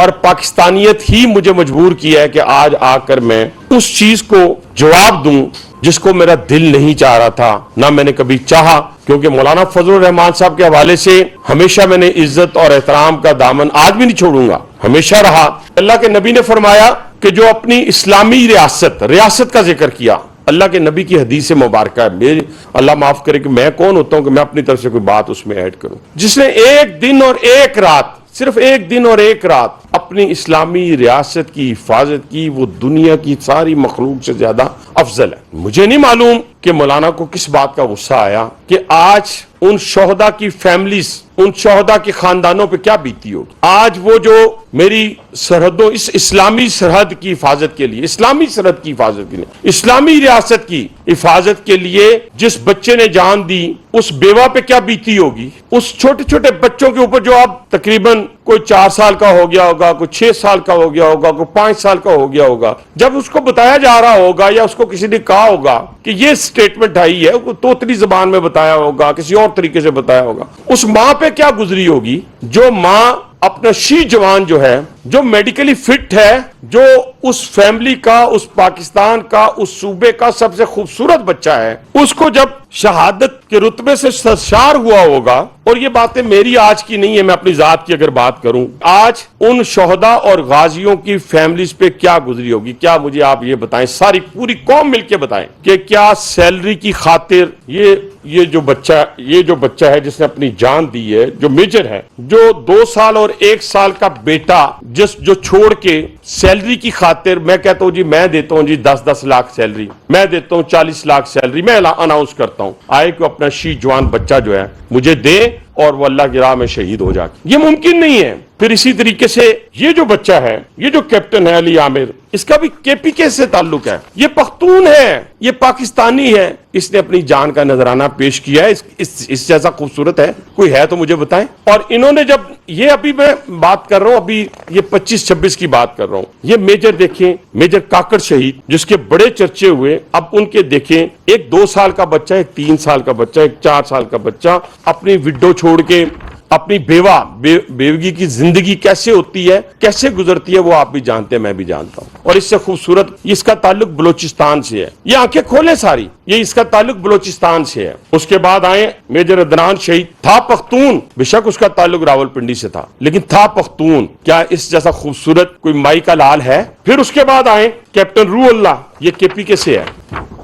اور پاکستانیت ہی مجھے مجبور کیا ہے کہ آج آ کر میں اس چیز کو جواب دوں جس کو میرا دل نہیں چاہ رہا تھا، نہ میں نے کبھی چاہا، کیونکہ مولانا فضل الرحمان صاحب کے حوالے سے ہمیشہ میں نے عزت اور احترام کا دامن آج بھی نہیں چھوڑوں گا، ہمیشہ رہا۔ اللہ کے نبی نے فرمایا کہ جو اپنی اسلامی ریاست کا ذکر کیا، اللہ کے نبی کی حدیث مبارکہ ہے، اللہ معاف کرے کہ میں کون ہوتا ہوں کہ میں اپنی طرف سے کوئی بات اس میں ایڈ کروں، جس نے ایک دن اور ایک رات، صرف ایک دن اور ایک رات اپنی اسلامی ریاست کی حفاظت کی، وہ دنیا کی ساری مخلوق سے زیادہ افضل ہے۔ مجھے نہیں معلوم کہ مولانا کو کس بات کا غصہ آیا کہ آج ان شہداء کی فیملیز، ان شہداء کے خاندانوں پہ کیا بیتی ہوگی۔ آج وہ جو میری سرحدوں، اس اسلامی سرحد کی حفاظت کے لیے، اسلامی سرحد کی حفاظت کے لیے، اسلامی ریاست کی حفاظت کے لیے جس بچے نے جان دی، اس بیوہ پہ کیا بیتی ہوگی، اس چھوٹے چھوٹے بچوں کے اوپر جو اب تقریباً کوئی 4 سال کا ہو گیا ہوگا، کوئی 6 سال کا ہو گیا ہوگا، کوئی 5 سال کا ہو گیا ہوگا، جب اس کو بتایا جا رہا ہوگا یا اس کو کسی نے کہا ہوگا کہ یہ سٹیٹمنٹ آئی ہے، کوئی توتلی زبان میں بتایا ہوگا، کسی اور طریقے سے بتایا ہوگا، اس ماں پہ کیا گزری ہوگی، جو ماں اپنا شی جوان جو ہے، جو میڈیکلی فٹ ہے، جو اس فیملی کا، اس پاکستان کا، اس صوبے کا سب سے خوبصورت بچہ ہے، اس کو جب شہادت کے رتبے سے سرشار ہوا ہوگا۔ اور یہ باتیں میری آج کی نہیں ہے، میں اپنی ذات کی اگر بات کروں، آج ان شہداء اور غازیوں کی فیملیز پہ کیا گزری ہوگی، کیا مجھے آپ یہ بتائیں، ساری پوری قوم مل کے بتائیں کہ کیا سیلری کی خاطر یہ جو بچہ ہے جس نے اپنی جان دی ہے، جو میجر ہے، جو 2 سال اور 1 سال کا بیٹا جو چھوڑ کے سیلری کی خاطر، میں کہتا ہوں جی میں دیتا ہوں جی 10 لاکھ سیلری، میں دیتا ہوں 40 لاکھ سیلری، میں اناؤنس کرتا ہوں، آئے کہ اپنا شی جوان بچہ جو ہے مجھے دے اور وہ اللہ کی راہ میں شہید ہو جائے، یہ ممکن نہیں ہے۔ پھر اسی طریقے سے یہ جو بچہ ہے، یہ جو کیپٹن ہے علی عامر، اس کا بھی کے پی کے سے تعلق ہے، یہ پختون ہے، یہ پاکستانی ہے، اس نے اپنی جان کا نذرانہ پیش کیا ہے، اس جیسا خوبصورت ہے کوئی ہے تو مجھے بتائیں۔ اور انہوں نے جب یہ ابھی میں بات کر رہا ہوں، ابھی یہ 25-26 کی بات کر رہا ہوں، یہ میجر دیکھیں، میجر کاکڑ شہید جس کے بڑے چرچے ہوئے، اب ان کے دیکھیں، ایک 2 سال کا بچہ، ایک 3 سال کا بچہ، ایک 4 سال کا بچہ اپنی وڈو چھوڑ کے، اپنی بیوگی کی زندگی کیسے ہوتی ہے، کیسے گزرتی ہے، وہ آپ بھی جانتے ہیں، میں بھی جانتا ہوں۔ اور اس سے خوبصورت، اس کا تعلق بلوچستان سے ہے، یہ آنکھیں کھولیں ساری، یہ اس کا تعلق بلوچستان سے ہے۔ اس کے بعد آئے میجر عدنان شہید، تھا پختون، بے شک اس کا تعلق راول پنڈی سے تھا، لیکن تھا پختون، کیا اس جیسا خوبصورت کوئی مائی کا لال ہے؟ پھر اس کے بعد آئے کیپٹن روح اللہ، یہ کے پی کے سے ہے،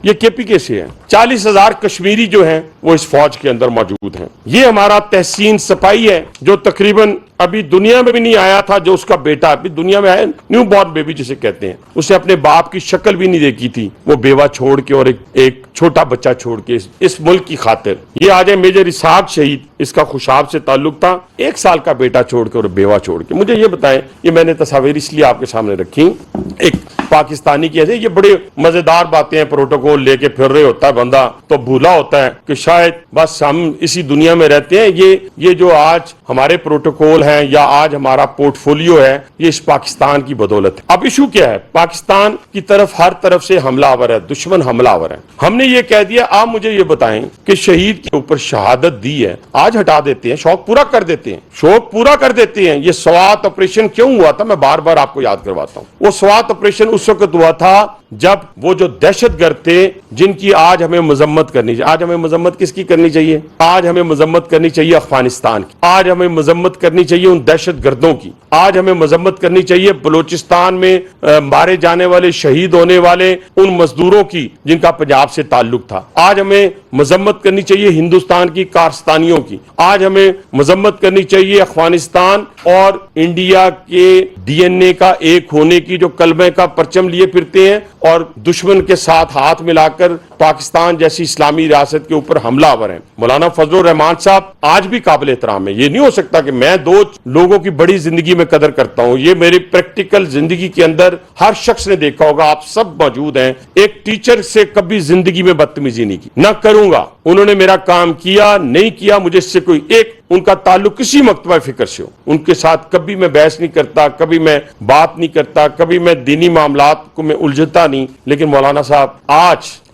یہ کے پی کے سے ہے۔ 40,000 کشمیری جو ہیں وہ اس فوج کے اندر موجود ہیں۔ یہ ہمارا تحسین سپاہی ہے جو تقریباً ابھی دنیا میں بھی نہیں آیا تھا، جو اس کا بیٹا ابھی دنیا میں آیا، نیو بورن بیبی جسے کہتے ہیں، اسے اپنے باپ کی شکل بھی نہیں دیکھی تھی، وہ بیوہ چھوڑ کے اور ایک چھوٹا بچہ چھوڑ کے اس ملک کی خاطر۔ یہ آج ہے میجر اسحاق شہید، اس کا خوشاب سے تعلق تھا، 1 سال کا بیٹا چھوڑ کے اور بیوہ چھوڑ کے۔ مجھے یہ بتائیں، یہ میں نے تصاویر اس لیے آپ کے سامنے رکھی، ایک پاکستانی کی ایسے، یہ بڑے مزیدار باتیں ہیں، پروٹوکول لے کے پھر رہے ہوتا ہے بندہ، تو بھولا ہوتا ہے کہ شاید بس ہم اسی دنیا میں رہتے ہیں۔ یہ جو آج ہمارے پروٹوکول ہیں یا آج ہمارا پورٹ فولیو ہے، یہ اس پاکستان کی بدولت ہے۔ اب ایشو کیا ہے؟ پاکستان کی طرف ہر طرف سے حملہ آور ہے، دشمن حملہ آور ہے۔ ہم نے یہ کہہ دیا، آپ مجھے یہ بتائیں کہ شہید کے اوپر شہادت دی ہے، آج ہٹا دیتے ہیں، شوق پورا کر دیتے ہیں، شوق پورا کر دیتے ہیں۔ یہ سوات آپریشن کیوں ہوا تھا؟ میں بار بار آپ کو یاد کرواتا ہوں۔ وہ سوات آپریشن اس وقت ہوا تھا جب وہ جو دہشت گرد تھے، جن کی آج ہمیں مذمت کرنی چاہیے۔ آج ہمیں مذمت کس کی کرنی چاہیے؟ آج ہمیں مذمت کرنی چاہیے افغانستان کی، آج ہمیں مذمت کرنی چاہیے ان دہشت گردوں کی، آج ہمیں مذمت کرنی چاہیے بلوچستان میں مارے جانے والے، شہید ہونے والے ان مزدوروں کی جن کا پنجاب سے تعلق تھا، آج ہمیں مذمت کرنی چاہیے ہندوستان کی کارستانیوں کی، آج ہمیں مذمت کرنی چاہیے افغانستان اور انڈیا کے ڈی این اے کا ایک ہونے کی، جو کلمے کا پرچم لیے پھرتے ہیں اور دشمن کے ساتھ ہاتھ ملا کر پاکستان جیسی اسلامی ریاست کے اوپر حملہ آور ہیں۔ مولانا فضل الرحمان صاحب آج بھی قابل احترام ہے۔ یہ نہیں ہو سکتا کہ میں 2 لوگوں کی بڑی زندگی میں قدر کرتا ہوں، یہ میری پریکٹیکل زندگی کے اندر ہر شخص نے دیکھا ہوگا، آپ سب موجود ہیں۔ ایک ٹیچر سے کبھی زندگی میں بدتمیزی نہیں کی، نہ کروں گا۔ انہوں نے میرا کام کیا نہیں کیا، مجھے اس سے کوئی ایک ان کا تعلق کسی مکتبہ فکر سے ہو، ان کے ساتھ کبھی میں بحث نہیں کرتا، کبھی میں بات نہیں کرتا، کبھی میں دینی معاملات کو میں الجھتا نہیں۔ لیکن مولانا صاحب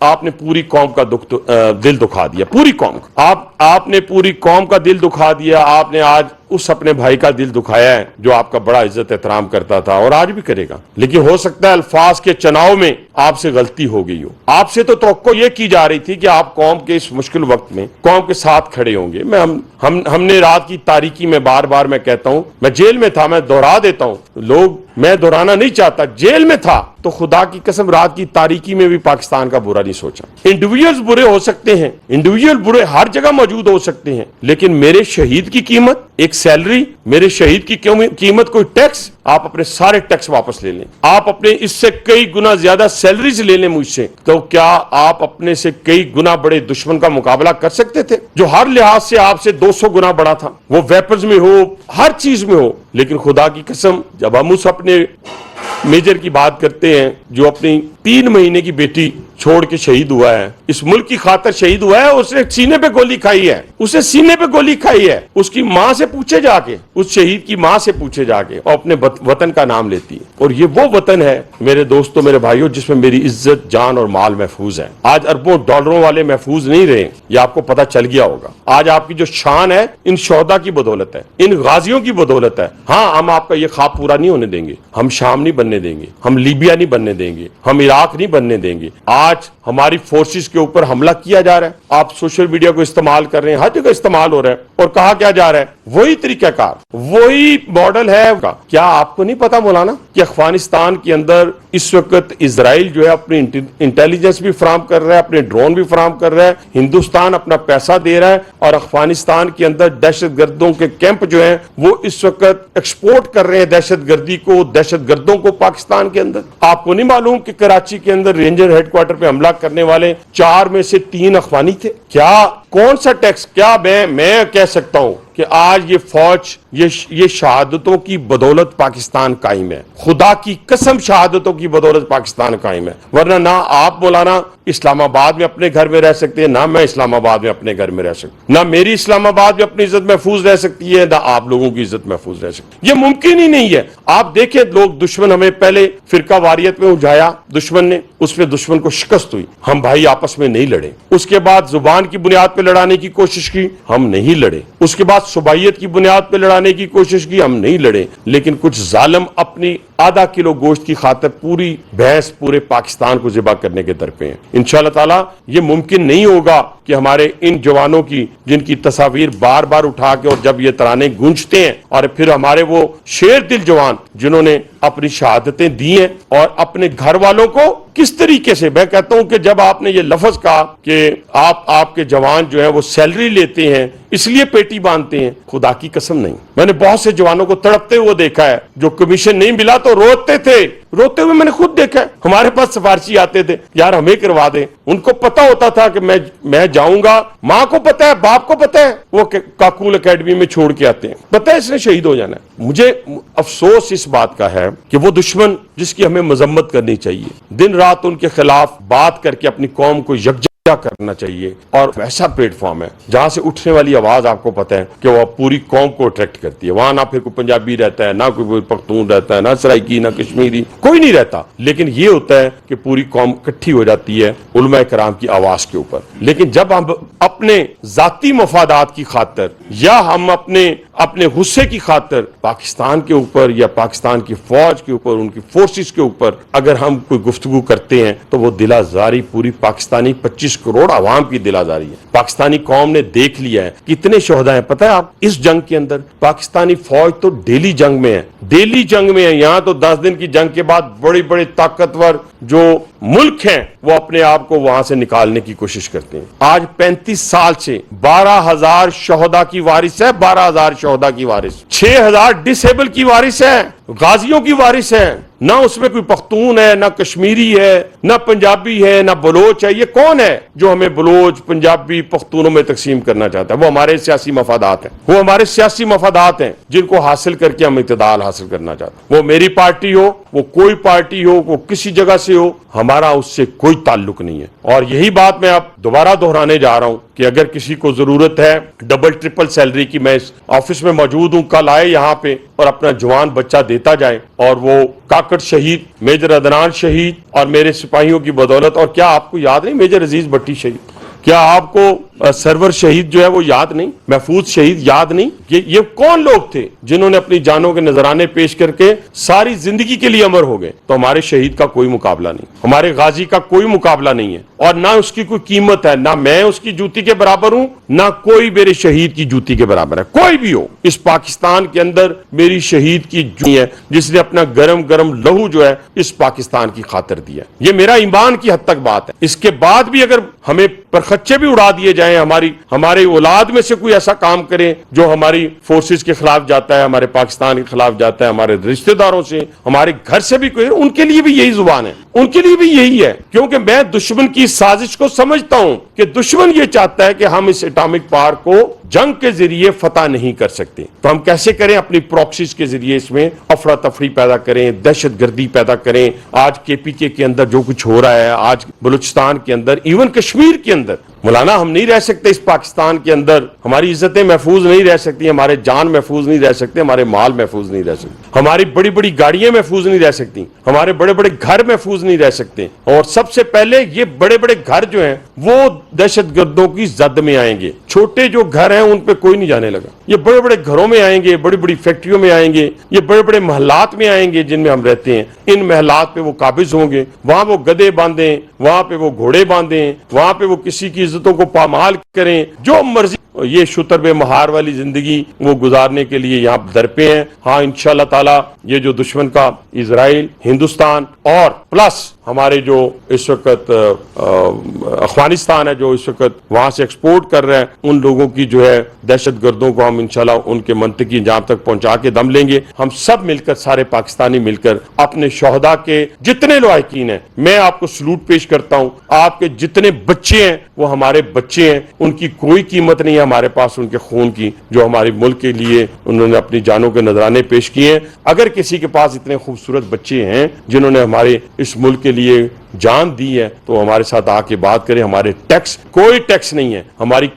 آپ نے پوری قوم کا دل دکھا دیا, پوری قوم کا. آپ نے پوری قوم کا دل دکھا دیا. آپ نے آج اس اپنے بھائی کا دل دکھایا ہے جو آپ کا بڑا عزت احترام کرتا تھا اور آج بھی کرے گا. لیکن ہو سکتا ہے الفاظ کے چناؤ میں آپ سے غلطی ہو گئی ہو. آپ سے تو توقع یہ کی جا رہی تھی کہ آپ قوم کے اس مشکل وقت میں قوم کے ساتھ کھڑے ہوں گے. ہم نے رات کی تاریکی میں بار بار میں کہتا ہوں, میں جیل میں تھا, میں دہرا دیتا ہوں, میں دہرانا نہیں چاہتا, جیل میں تھا تو خدا کی قسم رات کی تاریکی میں بھی پاکستان کا برا نہیں سوچا. انڈیویجولز برے ہو سکتے ہیں, انڈیویجول برے ہر جگہ موجود ہو سکتے ہیں, لیکن میرے شہید کی قیمت ایک سیلری, میرے شہید کی قیمت کوئی ٹیکس, آپ اپنے سارے ٹیکس واپس لے لیں, آپ اپنے اس سے کئی گنا زیادہ سیلریز لے لیں مجھ سے, تو کیا آپ اپنے سے کئی گنا بڑے دشمن کا مقابلہ کر سکتے تھے جو ہر لحاظ سے آپ سے 200 گنا بڑا تھا, وہ ویپنز میں ہو, ہر چیز میں ہو. لیکن خدا کی قسم جب ہم اس اپنے میجر کی بات کرتے ہیں جو اپنی 3 مہینے کی بیٹی چھوڑ کے شہید ہوا ہے, اس ملک کی خاطر شہید ہوا ہے, اس نے سینے پہ گولی کھائی ہے, اسے سینے پہ گولی کھائی ہے, اس کی ماں سے پوچھے جا کے, اس شہید کی ماں سے پوچھے جا کے, اور اپنے وطن کا نام لیتی ہے. اور یہ وہ وطن ہے میرے دوستوں, میرے بھائیوں, جس میں میری عزت, جان اور مال محفوظ ہے. آج اربوں ڈالروں والے محفوظ نہیں رہے, یہ آپ کو پتا چل گیا ہوگا. آج آپ کی جو شان ہے ان شہداء کی بدولت ہے, ان غازیوں کی بدولت ہے. ہاں, ہم آپ کا یہ خواب پورا نہیں ہونے دیں گے, ہم شام نہیں بننے دیں گے, ہم لیبیا نہیں بننے دیں گے, ہم عراق نہیں بننے دیں گے. آج ہماری فورسز کے اوپر حملہ کیا جا رہا ہے, آپ سوشل میڈیا کو استعمال کر رہے ہیں, ہر جگہ استعمال ہو رہا ہے, اور کہا کیا جا رہا ہے, وہی طریقہ کار, وہی ماڈل ہے. کیا آپ کو نہیں پتا مولانا کہ افغانستان کے اندر اس وقت اسرائیل جو ہے اپنی انٹیلیجنس بھی فراہم کر رہا ہے, اپنے ڈرون بھی فراہم کر رہا ہے, ہندوستان اپنا پیسہ دے رہا ہے, اور افغانستان کے اندر دہشت گردوں کے کیمپ جو ہیں وہ اس وقت ایکسپورٹ کر رہے ہیں دہشت گردی کو, دہشت گردوں کو پاکستان کے اندر. آپ کو نہیں معلوم کہ کراچی کے اندر رینجر ہیڈ کوارٹر پہ حملہ کرنے والے 4 میں سے 3 افغانی تھے؟ کیا کون سا ٹیکس, کیا میں کہہ سکتا ہوں کہ آج یہ فوج یہ شہادتوں کی بدولت پاکستان قائم ہے, خدا کی قسم شہادتوں کی بدولت پاکستان قائم ہے. ورنہ نہ آپ مولانا اسلام آباد میں اپنے گھر میں رہ سکتے ہیں, نہ میں اسلام آباد میں اپنے گھر میں رہ سکتا, نہ میری اسلام آباد میں اپنی عزت محفوظ رہ سکتی ہے, نہ آپ لوگوں کی عزت محفوظ رہ سکتی ہے. یہ ممکن ہی نہیں ہے. آپ دیکھیں لوگ, دشمن ہمیں پہلے فرقہ واریت میں اجایا دشمن نے, اس میں دشمن کو شکست ہوئی, ہم بھائی آپس میں نہیں لڑے. اس کے بعد زبان کی بنیاد پہ لڑانے کی کوشش کی, ہم نہیں لڑے. اس کے بعد صبائیت کی بنیاد پہ لڑانے کی کوشش کی, ہم نہیں لڑے. لیکن کچھ ظالم اپنی آدھا کلو گوشت کی خاطر پوری بھینس پورے پاکستان کو ذبح کرنے کے در پہ ہیں. انشاءاللہ تعالی یہ ممکن نہیں ہوگا کہ ہمارے ان جوانوں کی, جن کی تصاویر بار بار اٹھا کے, اور جب یہ ترانے گونجتے ہیں, اور پھر ہمارے وہ شیر دل جوان جنہوں نے اپنی شہادتیں دی ہیں, اور اپنے گھر والوں کو کس طریقے سے, میں کہتا ہوں کہ جب آپ نے یہ لفظ کہا کہ آپ کے جوان جو ہیں وہ سیلری لیتے ہیں اس لیے پیٹی باندھتے ہیں, خدا کی قسم نہیں. میں نے بہت سے جوانوں کو تڑپتے ہوئے دیکھا ہے, جو کمیشن نہیں ملا تو روتے تھے, روتے ہوئے میں نے خود دیکھا ہے. ہمارے پاس سفارشی آتے تھے, یار ہمیں کروا دیں. ان کو پتا ہوتا تھا کہ میں جاؤں گا, ماں کو پتا ہے, باپ کو پتا ہے, وہ کاکول اکیڈمی میں چھوڑ کے آتے ہیں, پتا ہے اس نے شہید ہو جانا ہے. مجھے افسوس اس بات کا ہے کہ وہ دشمن جس کی ہمیں مذمت کرنی چاہیے, دن رات ان کے خلاف بات کر کے اپنی قوم کو یکجا کرنا چاہیے, اور ایسا پلیٹ فارم ہے جہاں سے اٹھنے والی آواز آپ کو پتہ ہے کہ وہ پوری قوم کو اٹریکٹ کرتی ہے. وہاں نہ پھر کوئی پنجابی رہتا ہے, نہ کوئی پختون رہتا ہے, نہ سرائکی, نہ کشمیری, کوئی نہیں رہتا. لیکن یہ ہوتا ہے کہ پوری قوم اکٹھی ہو جاتی ہے علماء کرام کی آواز کے اوپر. لیکن جب ہم اپنے ذاتی مفادات کی خاطر, یا ہم اپنے غصے کی خاطر پاکستان کے اوپر, یا پاکستان کی فوج کے اوپر, ان کی فورسز کے اوپر اگر ہم کوئی گفتگو کرتے ہیں, تو وہ دل آزاری پوری پاکستانی 25 کروڑ عوام کی دل آزاری ہے. پاکستانی قوم نے دیکھ لیا ہے کتنے شہداء ہیں. پتہ ہے آپ, اس جنگ کے اندر پاکستانی فوج تو ڈیلی جنگ میں ہے, ڈیلی جنگ میں ہے. یہاں تو 10 دن کی جنگ کے بعد بڑے بڑے طاقتور جو ملک ہیں وہ اپنے آپ کو وہاں سے نکالنے کی کوشش کرتے ہیں. آج 35 سال سے 12,000 شہداء کی وارث ہے, 12,000 شہداء کی وارث, 6,000 ڈس ایبل کی وارث ہے, غازیوں کی وارث ہے. نہ اس میں کوئی پختون ہے, نہ کشمیری ہے, نہ پنجابی ہے, نہ بلوچ ہے. یہ کون ہے جو ہمیں بلوچ, پنجابی, پختونوں میں تقسیم کرنا چاہتا ہے؟ وہ ہمارے سیاسی مفادات ہیں, وہ ہمارے سیاسی مفادات ہیں جن کو حاصل کر کے ہم اعتدال حاصل کرنا چاہتے ہیں. وہ میری پارٹی ہو, وہ کوئی پارٹی ہو, وہ کسی جگہ سے ہو, ہمارا اس سے کوئی تعلق نہیں ہے. اور یہی بات میں اب دوبارہ دہرانے جا رہا ہوں کہ اگر کسی کو ضرورت ہے ڈبل ٹرپل سیلری کی، میں اس آفس میں موجود ہوں، کل آئے یہاں پہ اور اپنا جوان بچہ دیتا جائے. اور وہ کاکڑ شہید، میجر عدنان شہید اور میرے سپاہیوں کی بدولت. اور کیا آپ کو یاد نہیں میجر عزیز بھٹی شہید؟ کیا آپ کو سرور شہید جو ہے وہ یاد نہیں؟ محفوظ شہید یاد نہیں؟ یہ کون لوگ تھے جنہوں نے اپنی جانوں کے نذرانے پیش کر کے ساری زندگی کے لیے امر ہو گئے؟ تو ہمارے شہید کا کوئی مقابلہ نہیں، ہمارے غازی کا کوئی مقابلہ نہیں ہے، اور نہ اس کی کوئی قیمت ہے. نہ میں اس کی جوتی کے برابر ہوں، نہ کوئی میرے شہید کی جوتی کے برابر ہے. کوئی بھی ہو اس پاکستان کے اندر میری شہید کی جوتی ہے جس نے اپنا گرم گرم لہو جو ہے اس پاکستان کی خاطر دیا. یہ میرا ایمان کی حد تک بات ہے. اس کے بعد بھی اگر ہمیں پرخچے بھی اڑا دیے جائیں، ہمارے اولاد میں سے کوئی ایسا کام کرے جو ہماری فورسز کے خلاف جاتا ہے، ہمارے پاکستان کے خلاف جاتا ہے، ہمارے رشتہ داروں سے، ہمارے گھر سے بھی کوئی، ان کے لیے بھی یہی زبان ہے، ان کے لیے بھی یہی ہے. کیونکہ میں دشمن کی سازش کو سمجھتا ہوں کہ دشمن یہ چاہتا ہے کہ ہم اس ایٹامک پاور کو جنگ کے ذریعے فتح نہیں کر سکتے. تو ہم کیسے کریں؟ اپنی پراکسیز کے ذریعے اس میں افراتفری پیدا کریں، دہشت گردی پیدا کریں. آج کے پی کے اندر جو کچھ ہو رہا ہے، آج بلوچستان کے اندر، ایون کشمیر کے اندر، مولانا ہم نہیں رہ سکتے اس پاکستان کے اندر، ہماری عزتیں محفوظ نہیں رہ سکتی، ہمارے جان محفوظ نہیں رہ سکتے، ہمارے مال محفوظ نہیں رہ سکتے، ہماری بڑی بڑی گاڑیاں محفوظ نہیں رہ سکتی، ہمارے بڑے بڑے گھر محفوظ نہیں رہ سکتے. اور سب سے پہلے یہ بڑے بڑے گھر جو ہیں وہ دہشت گردوں کی زد میں آئیں گے. چھوٹے جو گھر ہیں ان پہ کوئی نہیں جانے لگا. یہ بڑے بڑے گھروں میں آئیں گے، بڑی بڑی فیکٹریوں میں آئیں گے، یہ بڑے بڑے محلات میں آئیں گے جن میں ہم رہتے ہیں. ان محلات پہ وہ قابض ہوں گے، وہاں وہ گدے باندھیں، وہاں پہ وہ گھوڑے باندھیں، وہاں پہ وہ کسی کی عزتوں کو پامال کریں، جو مرضی. یہ شتر بے مہار والی زندگی وہ گزارنے کے لیے یہاں درپے ہیں. ہاں انشاءاللہ تعالی یہ جو دشمن کا اسرائیل، ہندوستان اور پلس ہمارے جو اس وقت افغانستان ہے جو اس وقت وہاں سے ایکسپورٹ کر رہے ہیں، ان لوگوں کی جو ہے دہشت گردوں کو ہم انشاءاللہ ان کے منطقی انجام تک پہنچا کے دم لیں گے. ہم سب مل کر، سارے پاکستانی مل کر اپنے شہداء کے جتنے لواحقین ہیں، میں آپ کو سلوٹ پیش کرتا ہوں. آپ کے جتنے بچے ہیں وہ ہمارے بچے ہیں، ان کی کوئی قیمت نہیں ہے ہمارے پاس ان کے خون کی، جو ہمارے ملک کے لیے انہوں نے اپنی جانوں کے نذرانے پیش کیے ہیں. اگر کسی کے پاس اتنے خوبصورت بچے ہیں جنہوں نے ہمارے اس ملک کے لیے جان دی ہے تو ہمارے ساتھ آ کے بات کریں. ہمارے ٹیکس، کوئی ٹیکس نہیں ہے، ہماری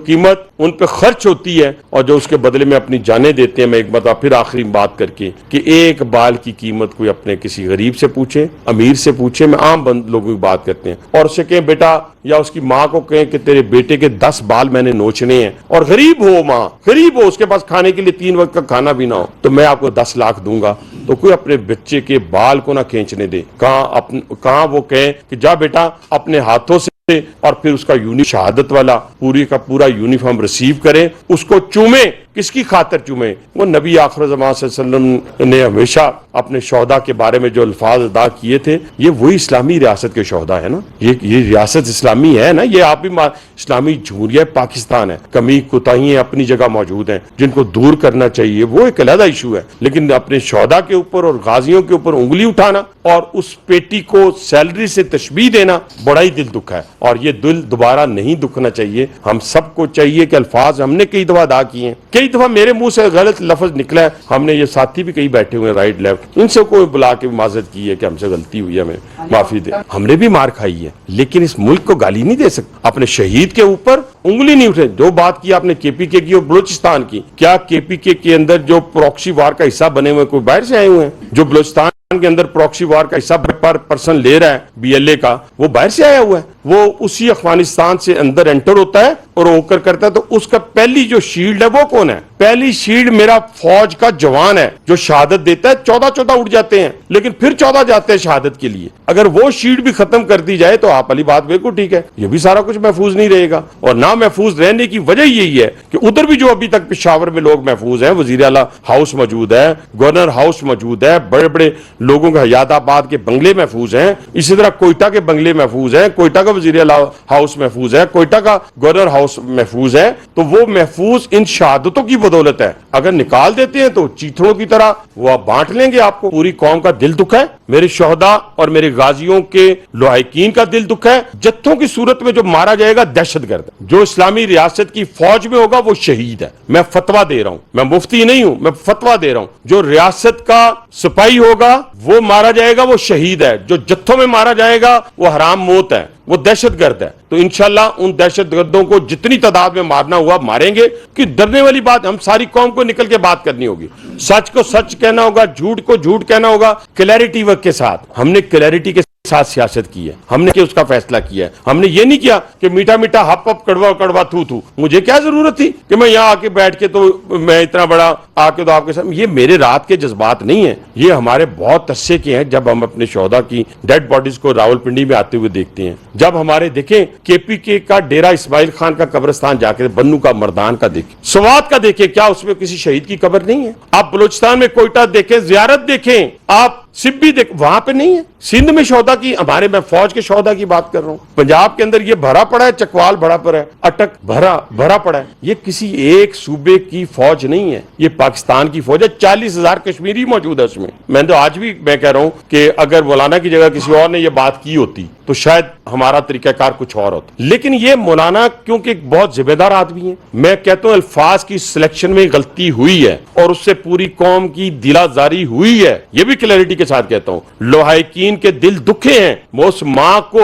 قیمت ان پہ خرچ ہوتی ہے اور جو اس کے بدلے میں اپنی جانیں دیتے ہیں. میں ایک بار پھر آخری بات کر کے کہ ایک بال کی قیمت کوئی اپنے کسی غریب سے پوچھے، امیر سے پوچھے، میں عام لوگوں کی بات کرتے ہیں، اور اسے کہیں بیٹا، یا اس کی ماں کو کہیں کہ تیرے بیٹے کے 10 بال میں نے نوچنے ہیں، اور غریب ہو، ماں غریب ہو، اس کے پاس کھانے کے لیے 3 وقت کا کھانا بھی نہ ہو، تو میں آپ کو 10 لاکھ دوں گا. تو کوئی اپنے بچے کے بال کو نہ کھینچنے دے. کہاں وہ کہیں کہ جا بیٹا اپنے ہاتھوں سے، اور پھر اس کا شہادت والا پوری کا پورا یونیفارم ریسیو کریں، اس کو چومیں. کس کی خاطر چومیں؟ وہ نبی آخر زمان صلی اللہ علیہ وسلم نے ہمیشہ اپنے شہداء کے بارے میں جو الفاظ ادا کیے تھے، یہ وہی اسلامی ریاست کے شہداء ہے نا. یہ ریاست اسلامی ہے نا. یہ آپ بھی اسلامی جمہوریہ پاکستان ہے. کمی کوتاہیاں اپنی جگہ موجود ہیں جن کو دور کرنا چاہیے، وہ ایک علیحدہ ایشو ہے. لیکن اپنے شہداء کے اوپر اور غازیوں کے اوپر انگلی اٹھانا اور اس پیٹی کو سیلری سے تشبیہ دینا بڑا ہی دل دکھ ہے، اور یہ دل دوبارہ نہیں دکھنا چاہیے. ہم سب کو چاہیے کہ الفاظ ہم نے کئی دفعہ ادا کیے ہیں، کئی دفعہ میرے منہ سے غلط لفظ نکلا ہے، ہم نے، یہ ساتھی بھی کئی بیٹھے ہوئے ہیں رائٹ لیفٹ، ان سے کوئی بلا کے معذرت کی ہے کہ ہم سے غلطی ہوئی ہے، ہمیں معافی دے. ہم نے بھی مار کھائی ہے، لیکن اس ملک کو گالی نہیں دے سکتے. اپنے شہید کے اوپر انگلی نہیں اٹھے. جو بات کی آپ نے کے پی کے کی اور بلوچستان کی، کیا کے پی کے اندر جو پراکسی وار کا حصہ بنے ہوئے کوئی باہر سے آئے ہوئے ہیں؟ جو بلوچستان کے اندر پراکسی وار کا حصہ پر پرسن لے رہا ہے بی ایل اے کا، وہ باہر سے آیا ہوا ہے. وہ اسی افغانستان سے اندر انٹر ہوتا ہے اور ہو کر کرتا ہے. تو اس کا پہلی جو شیلڈ ہے وہ کون ہے؟ پہلی شیلڈ میرا فوج کا جوان ہے جو شہادت دیتا ہے. 14 اٹھ جاتے ہیں لیکن پھر 14 جاتے ہیں شہادت کے لیے. اگر وہ شیلڈ بھی ختم کر دی جائے تو آپ والی بات بالکل ٹھیک ہے، یہ بھی سارا کچھ محفوظ نہیں رہے گا. اور نہ محفوظ رہنے کی وجہ یہی ہے کہ ادھر بھی جو ابھی تک پشاور میں لوگ محفوظ ہیں، وزیر اعلیٰ ہاؤس موجود ہے، گورنر ہاؤس موجود ہے، بڑے بڑے لوگوں کے حیات آباد کے بنگلے محفوظ ہیں، اسی طرح کوئٹہ کے بنگلے محفوظ ہیں، کوئٹہ کا وزیر اعلیٰ ہاؤس محفوظ ہے، کوئٹہ کا گورنر ہاؤس محفوظ ہے. تو وہ محفوظ ان شہادتوں کی بدولت ہے. اگر نکال دیتے ہیں تو چیتڑوں کی طرح وہ بانٹ لیں گے آپ کو. پوری قوم کا دل دکھ ہے، میرے شہداء اور میرے غازیوں کے لواحقین کا دل دکھ ہے. جتھوں کی صورت میں جو مارا جائے گا دہشت گرد ہے. جو اسلامی ریاست کی فوج میں ہوگا وہ شہید ہے. میں فتویٰ دے رہا ہوں، میں مفتی نہیں ہوں، میں فتویٰ دے رہا ہوں. جو ریاست کا سپاہی ہوگا وہ مارا جائے گا وہ شہید ہے، جو جتھوں میں مارا جائے گا وہ حرام موت ہے، وہ دہشت گرد ہے۔ تو انشاءاللہ ان دہشت گردوں کو جتنی تعداد میں مارنا ہوا ماریں گے، کہ ڈرنے والی بات ہم ساری قوم کو نکل کے بات کرنی ہوگی، سچ کو سچ کہنا ہوگا، جھوٹ کو جھوٹ کہنا ہوگا، کلیئرٹی ورک کے ساتھ۔ ہم نے کلیئرٹی کے ساتھ سیاست کی ہے، ہم نے اس کا فیصلہ کیا ہے، ہم نے یہ نہیں کیا کہ میٹھا میٹھا ہپ ہپ کڑوا کڑوا تھو تھو۔ مجھے کیا ضرورت تھی کہ میں یہاں آ کے بیٹھ کے تو میں اتنا بڑا آ کے تو آپ کے ساتھ، یہ میرے رات کے جذبات نہیں ہیں، یہ ہمارے بہت عرصے کے ہیں۔ جب ہم اپنے شہداء کی ڈیڈ باڈیز کو راولپنڈی میں آتے ہوئے دیکھتے ہیں، جب ہمارے دیکھیں کے پی کے کا ڈیرہ اسماعیل خان کا قبرستان جا کے بنو کا مردان کا دیکھیں، سوات کا دیکھیں، کیا اس میں کسی شہید کی قبر نہیں ہے؟ آپ بلوچستان میں کوئٹہ دیکھیں، زیارت دیکھیں، آپ سبی دیکھ، وہاں پہ نہیں ہے۔ سندھ میں شہداء کی، ہمارے میں فوج کے شہداء کی بات کر رہا ہوں، پنجاب کے اندر یہ بھرا پڑا ہے، چکوال بھرا پڑا ہے، اٹک بھرا پڑا ہے۔ یہ کسی ایک صوبے کی فوج نہیں ہے، یہ پاکستان کی فوج ہے۔ 40,000 کشمیری موجود ہے اس میں۔ میں تو آج بھی میں کہہ رہا ہوں کہ اگر مولانا کی جگہ کسی اور نے یہ بات کی ہوتی تو شاید ہمارا طریقہ کار کچھ اور ہوتا، لیکن یہ مولانا کیونکہ ایک بہت ذمہ دار آدمی ہے، میں کہتا ہوں الفاظ کی سلیکشن میں غلطی ہوئی ہے اور اس سے پوری قوم کی دلازاری ہوئی ہے، یہ بھی کلیئرٹی کے ساتھ کہتا ہوں۔ لوہائقین کے دل دکھے ہیں، وہ اس ماں کو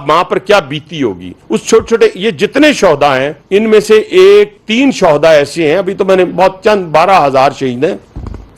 ماں پر کیا بیتی ہوگی۔ اس چھوٹے چھوٹے یہ جتنے شہداء ہیں، ان میں سے 3 شہداء ایسے ہیں، ابھی تو میں نے بہت چند 12,000 شہید ہیں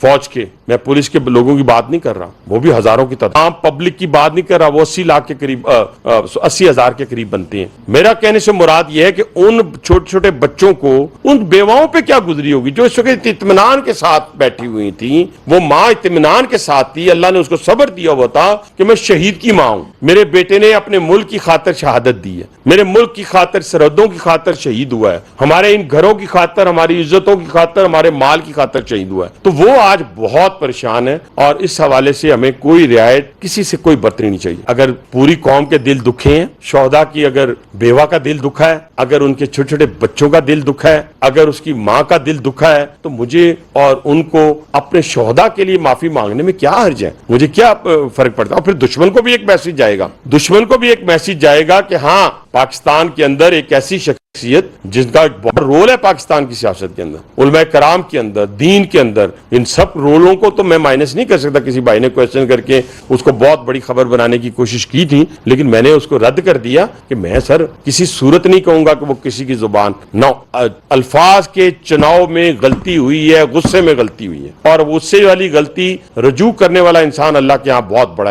فوج کے، میں پولیس کے لوگوں کی بات نہیں کر رہا، وہ بھی ہزاروں کی تعداد، عام پبلک کی بات نہیں کر رہا، وہ 80 لاکھ کے قریب 80,000 کے قریب بنتے ہیں۔ میرا کہنے سے مراد یہ ہے کہ ان چھوٹے چھوٹے بچوں کو، ان بیواؤں پہ کیا گزری ہوگی جو اس وقت اطمینان کے ساتھ بیٹھی ہوئی تھیں، وہ ماں اطمینان کے ساتھ تھی، اللہ نے اس کو صبر دیا ہوا تھا کہ میں شہید کی ماں ہوں، میرے بیٹے نے اپنے ملک کی خاطر شہادت دی ہے، میرے ملک کی خاطر، سرحدوں کی خاطر شہید ہوا ہے، ہمارے ان گھروں کی خاطر، ہماری عزتوں کی خاطر، ہمارے مال کی خاطر شہید ہوا ہے۔ تو وہ آج بہت پریشان ہے، اور اس حوالے سے ہمیں کوئی رعایت کسی سے کوئی برتنی نہیں چاہیے۔ اگر پوری قوم کے دل دکھے ہیں، شہداء کی اگر بیوہ کا دل دکھا ہے، اگر ان کے چھوٹے چھوٹے بچوں کا دل دکھا ہے، اگر اس کی ماں کا دل دکھا ہے، تو مجھے اور ان کو اپنے شہداء کے لیے معافی مانگنے میں کیا حرج ہے؟ مجھے کیا فرق پڑتا ہے؟ اور پھر دشمن کو بھی ایک میسج جائے گا، دشمن کو بھی ایک میسج جائے گا کہ ہاں پاکستان کے اندر ایک ایسی شخصیت جس کا ایک بہت رول ہے پاکستان کی سیاست کے اندر، علماء کرام کے اندر، دین کے اندر، ان سب رولوں کو تو میں مائنس نہیں کر سکتا۔ کسی بھائی نے کوشچن کر کے اس کو بہت بڑی خبر بنانے کی کوشش کی تھی، لیکن میں نے اس کو رد کر دیا کہ میں سر کسی صورت نہیں کہوں گا کہ وہ کسی کی زبان الفاظ کے چناؤ میں غلطی ہوئی ہے، غصے میں غلطی ہوئی ہے، اور غصے والی غلطی رجوع کرنے والا انسان اللہ کے ہاں بہت بڑا ہے۔